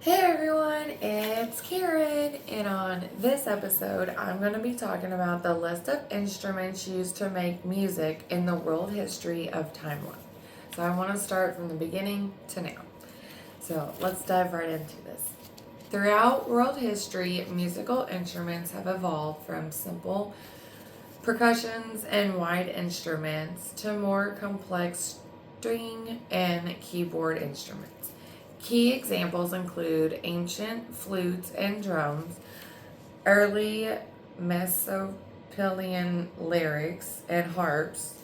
Hey everyone, it's Karen, and on this episode, I'm going to be talking about the list of instruments used to make music in the world history of timeline. So, I want to start from the beginning to now. So, let's dive right into this. Throughout world history, musical instruments have evolved from simple percussions and wide instruments to more complex string and keyboard instruments. Key examples include ancient flutes and drums, early Mesopotamian lyrics and harps.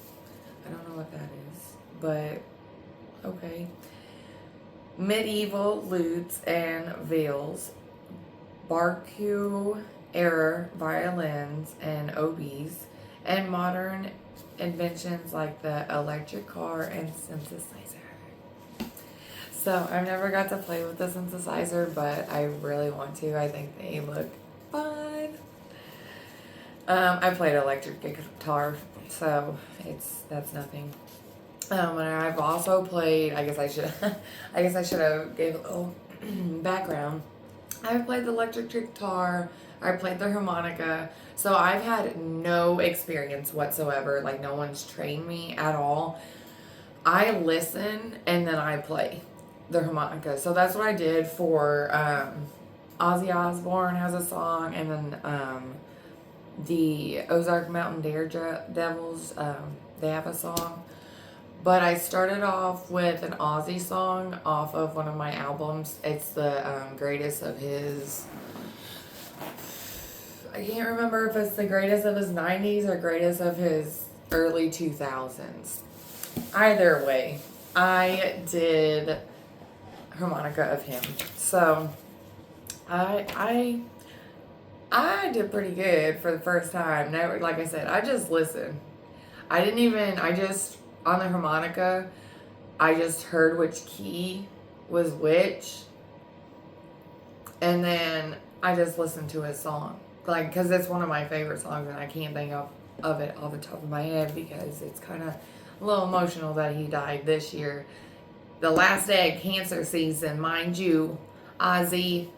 I don't know what that is, but okay. Medieval lutes and viols, Baroque era violins and oboes, and modern inventions like the electric car and synthesizer. So I've never got to play with the synthesizer, but I really want to. I think they look fun. I played electric guitar, so that's nothing. And I've also played. I guess I should have gave a little background. I've played the electric guitar. I played the harmonica. So I've had no experience whatsoever. Like no one's trained me at all. I listen and then I play the harmonica. So that's what I did for Ozzy Osbourne has a song, and then the Ozark Mountain Daredevils, they have a song. But I started off with an Ozzy song off of one of my albums. It's the greatest of his. I can't remember if it's the greatest of his 90s or greatest of his early 2000s. Either way, I did harmonica of him. So I did pretty good for the first time. Now, like I said, I just listened. I just on the harmonica, I just heard which key was which, and then I just listened to his song. Like, because it's one of my favorite songs, and I can't think of it off the top of my head because it's kind of a little emotional that he died this year. The last day of cancer season, mind you, Ozzy,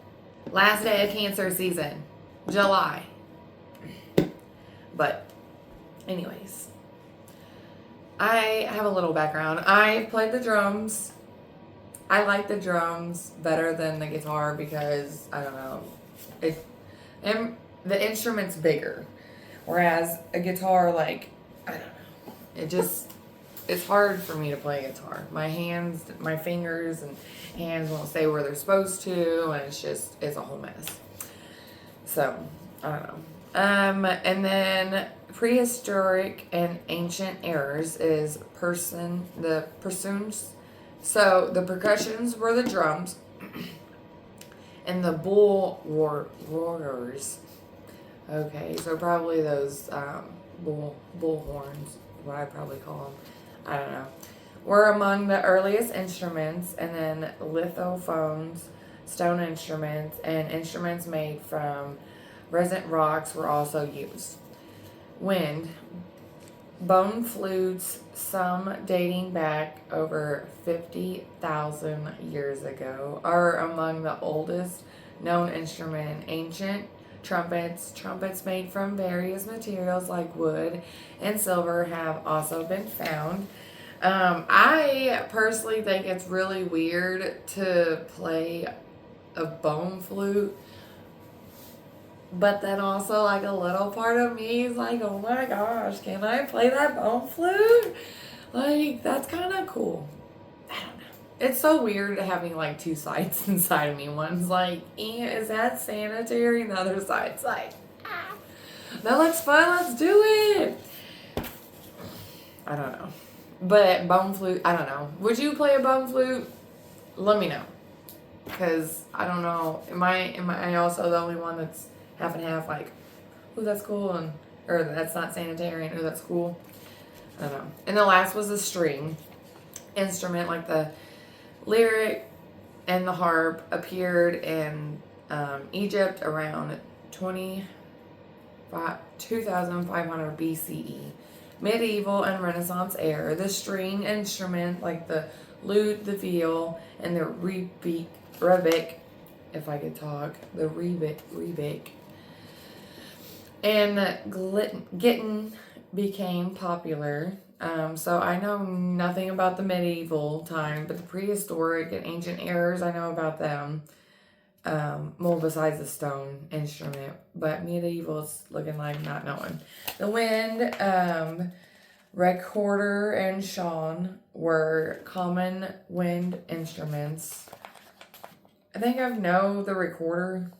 last day of cancer season, July. But, anyways, I have a little background. I played the drums. I like the drums better than the guitar because, I don't know, and the instrument's bigger. Whereas a guitar, like, I don't know, it's hard for me to play guitar. My fingers and hands won't stay where they're supposed to, and it's a whole mess. So, I don't know. And then prehistoric and ancient eras is the percussions. So the percussions were the drums, and the roars. Okay, so probably those bull horns, what I probably call them. I don't know. Were among the earliest instruments, and then lithophones, stone instruments, and instruments made from resin rocks were also used. Wind, bone flutes, some dating back over 50,000 years ago, are among the oldest known instrument. Ancient trumpets made from various materials like wood and silver have also been found. I personally think it's really weird to play a bone flute, but then also like a little part of me is like, oh my gosh, can I play that bone flute? Like, that's kind of cool. I don't know. It's so weird having like two sides inside of me. One's like, is that sanitary? And the other side's like, that looks fun, let's do it. I don't know. But bone flute, I don't know. Would you play a bone flute? Let me know. Because I don't know. Am I also the only one that's half and half, like, ooh, that's cool, or that's not sanitary, and ooh, that's cool? I don't know. And the last was a string instrument, like the lyric and the harp appeared in Egypt around 2500 BCE. Medieval and Renaissance era. The string instrument, like the lute, the viol, and the rebec, if I could talk, the Rebic. And Gittin became popular. So I know nothing about the medieval time, but the prehistoric and ancient eras, I know about them. Well, besides the stone instrument, but medieval's looking like not knowing. The wind, recorder, and shawn were common wind instruments. I think I know the recorder.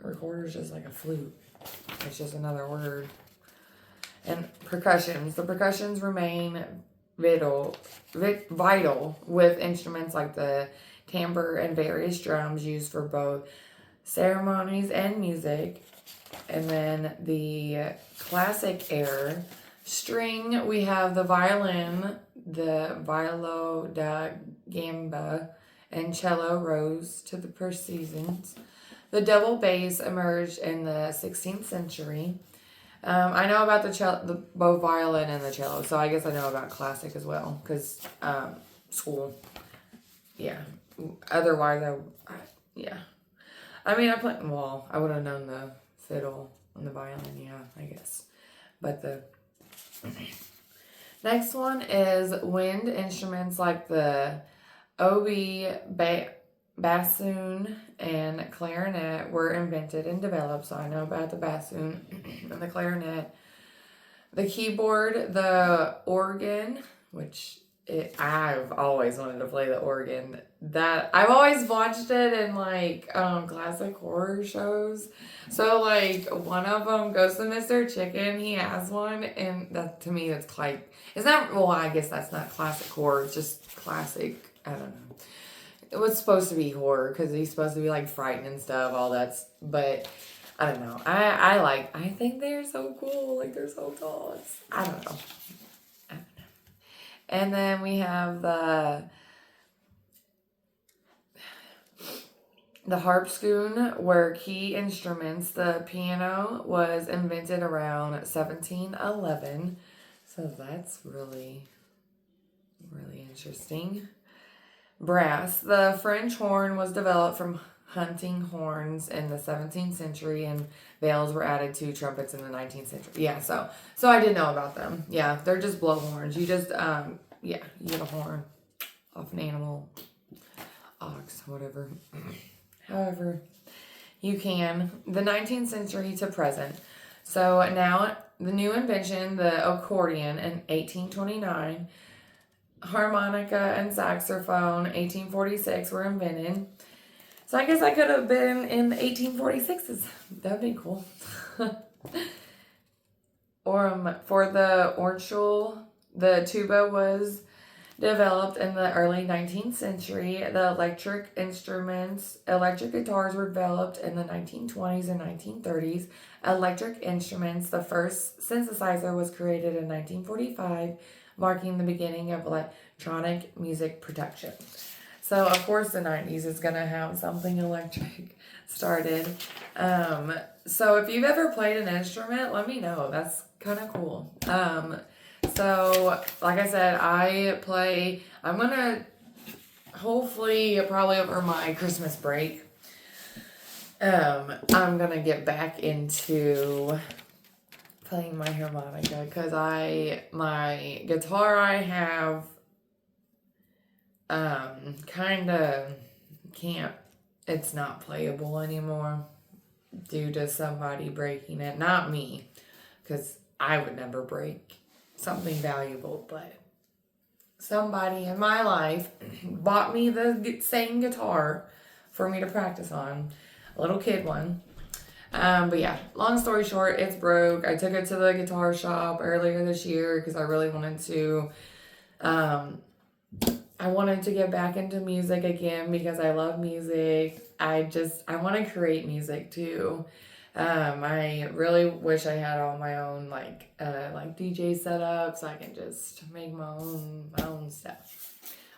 Recorder is just like a flute. It's just another word. And percussions. The percussions remain vital with instruments like the timbre and various drums used for both ceremonies and music. And then the classic era. String, we have the violin, the violo da gamba, and cello rose to the precedence. The double bass emerged in the 16th century. I know about the both violin and the cello, so I guess I know about classic as well, because school. Yeah. Otherwise, yeah. I mean, I would have known the fiddle and the violin, yeah, I guess. But the next one is wind instruments like the oboe, bassoon, and clarinet were invented and developed. So I know about the bassoon and the clarinet. The keyboard, the organ, which I've always wanted to play the organ. That I've always watched it in like classic horror shows. So like one of them, Ghost of Mr. Chicken, he has one, and that to me that's like it's not. Well, I guess that's not classic horror. It's just classic. I don't know. It was supposed to be horror because he's supposed to be like frightened and stuff. All that's, but I don't know. I think they're so cool. Like they're so tall. I don't know. And then we have the harpschoon were key instruments. The piano was invented around 1711. So that's really, really interesting. Brass. The French horn was developed from hunting horns in the 17th century, and bells were added to trumpets in the 19th century. Yeah, so I did know about them. Yeah, they're just blow horns. You just you get a horn off an animal, ox, whatever. However, you can. The 19th century to present. So now the new invention, the accordion in 1829. Harmonica and saxophone, 1846, were invented. So I guess I could have been in the 1846s. That'd be cool. Or for the orchel, the tuba was developed in the early 19th century. The electric guitars were developed in the 1920s and 1930s. Electric instruments, the first synthesizer was created in 1945. Marking the beginning of electronic music production. So, of course, the 90s is going to have something electric started. So, if you've ever played an instrument, let me know. That's kind of cool. So, like I said, I'm going to hopefully, probably over my Christmas break, I'm going to get back into playing my harmonica because my guitar I have kind of it's not playable anymore due to somebody breaking it. Not me, because I would never break something valuable, but somebody in my life bought me the same guitar for me to practice on, a little kid one. But yeah, long story short, it's broke. I took it to the guitar shop earlier this year because I really wanted to, I wanted to get back into music again because I love music. I want to create music too. I really wish I had all my own like DJ setup so I can just make my own stuff.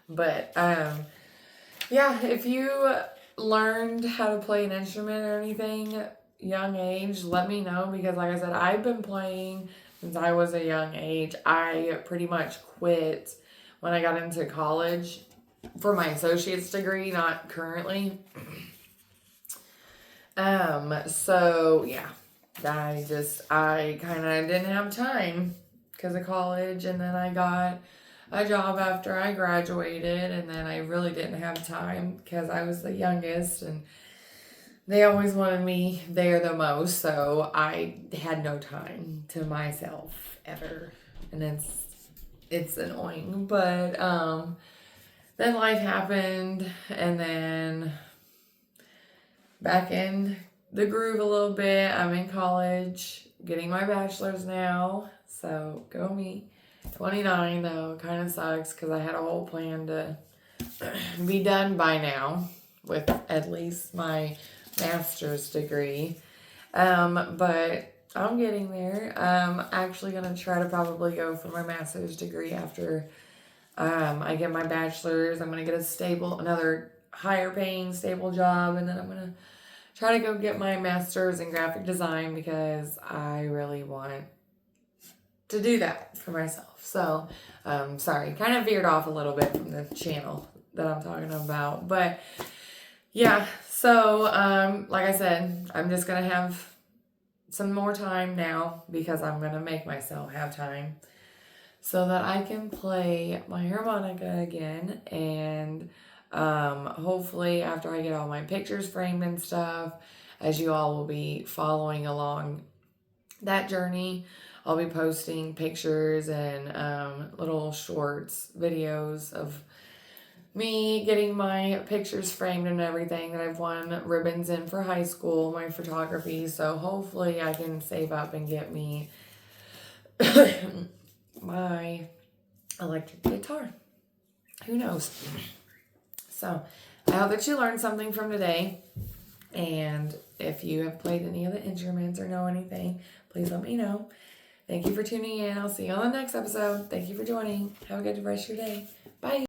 But yeah, if you learned how to play an instrument or anything young age, let me know because like I said, I've been playing since I was a young age. I pretty much quit when I got into college for my associate's degree, not currently. So yeah, I kind of didn't have time because of college, and then I got a job after I graduated, and then I really didn't have time because I was the youngest, and they always wanted me there the most, so I had no time to myself ever, and it's annoying, but then life happened, and then back in the groove a little bit. I'm in college, getting my bachelor's now, so go me. 29 though, kind of sucks because I had a whole plan to be done by now with at least my master's degree. But I'm getting there. I'm actually gonna try to probably go for my master's degree after I get my bachelor's. I'm gonna get another higher paying, stable job, and then I'm gonna try to go get my master's in graphic design because I really want to do that for myself. So, sorry, kind of veered off a little bit from the channel that I'm talking about, but yeah. So, like I said, I'm just gonna have some more time now because I'm gonna make myself have time so that I can play my harmonica again, and hopefully after I get all my pictures framed and stuff, as you all will be following along that journey, I'll be posting pictures and little shorts, videos of me getting my pictures framed and everything that I've won ribbons in for high school, my photography. So hopefully I can save up and get me my electric guitar. Who knows? So I hope that you learned something from today. And if you have played any of the instruments or know anything, please let me know. Thank you for tuning in. I'll see you on the next episode. Thank you for joining. Have a good rest of your day. Bye.